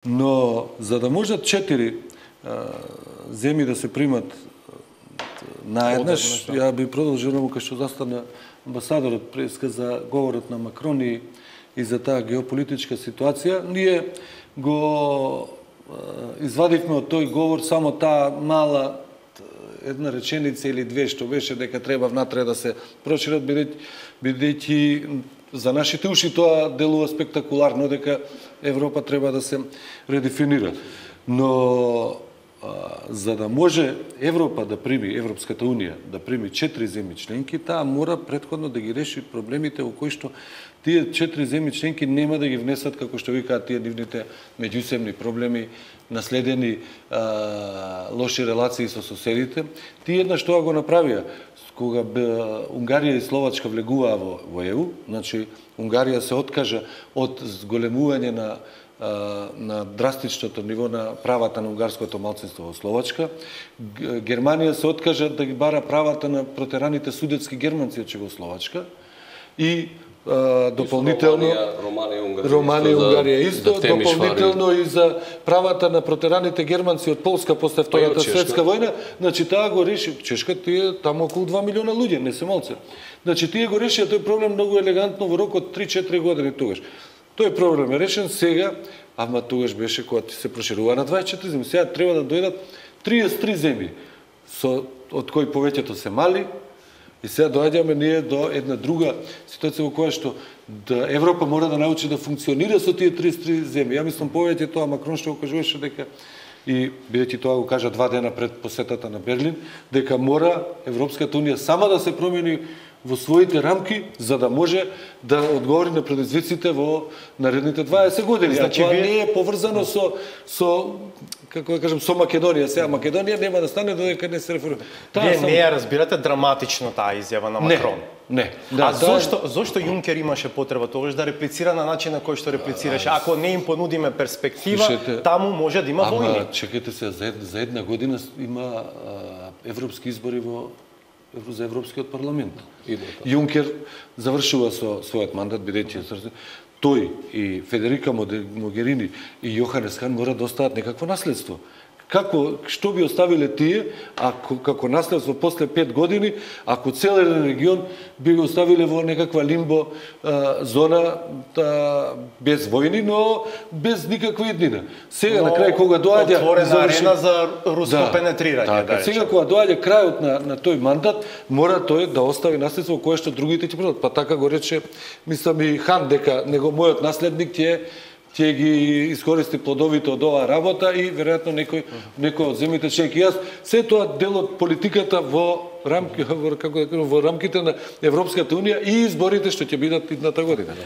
Но за да можат 4 земји да се примат наеднаш, ја би продолжил кај што застана амбасадорот преска за говорот на Макрон и за таа геополитичка ситуација. Ние го извадивме од тој говор само таа мала една реченица или две што беше дека треба внатре да се прошират, бидејќи за нашите уши тоа делува спектакуларно дека Европа треба да се редефинира. Но за да може Европа да прими, Европската Унија да прими 4 земји членки, таа мора претходно да ги реши проблемите во кои што тие 4 земји членки нема да ги внесат, како што викаат тие нивните меѓусебни проблеми, наследени лоши релации со соседите. Тие еднаш тоа го направија. Кога Унгарија и Словачка влегуваа во ЕУ, значи Унгарија се откажа од зголемување на драстичното ниво на правата на унгарското малцинство во Словачка. Германија се откажа да ги бара правата на протераните судетски германци од Чегословачка и дополнително Романија и Унгарија исто, дополнително и за правата на протераните германци од Полска после Втората светска војна. Значи таа го реши Чешка, тие таму околу 2 милиона луѓе, не се малце. Значи тие го решија тој проблем многу елегантно во рок од 3-4 години тогаш. Тој проблем е решен сега, ама тогаш беше кога се проширува на 24 земји. Сега треба да дојдат 33 земји, од кои повеќето се мали. И сега доаѓаме ние до една друга ситуација во која што Европа мора да научи да функционира со тие 33 земји. Ја мислам повеќе тоа Макрон што го кажуваше дека и бидејќи тоа го кажа 2 дена пред посетата на Берлин, дека мора Европската Унија сама да се промени во своите рамки за да може да одговори на предизвиците во наредните 20 години. Значи тоа не е поврзано со како да кажам со Македонија. Сега Македонија нема да стане додека не се реферира. Вие не ја разбирате драматично таа изјава на Макрон. Не. А зошто Јункер имаше потреба тогаш да реплицира на начин на кој што реплицираше? Ако не им понудиме перспектива, таму може да има војни. Ама чекайте се, за една година има европски избори за Европскиот парламент. Јункер завршува со својот мандат, бидејќи тој и Федерика Могерини и Јоханес Хан мора да остават некакво наследство. Што би оставиле тие, како наследство после 5 години, ако целен регион би го оставиле во некаква лимбо зона без војни, но без никаква иднина. Сега на крај кога доаѓа отворена арена за руско пенетрирање. Сега кога доаѓа крајот на тој мандат, мора тој да остави наследство кое што другите ќе продадат. Па така го рече, мислам и Хан, дека мојот наследник ќе ги искористи плодовите од оваа работа и веројатно некој од земјите членки. Јас се тоа дел од политиката во рамките на Европската Унија и изборите што ќе бидат идната година.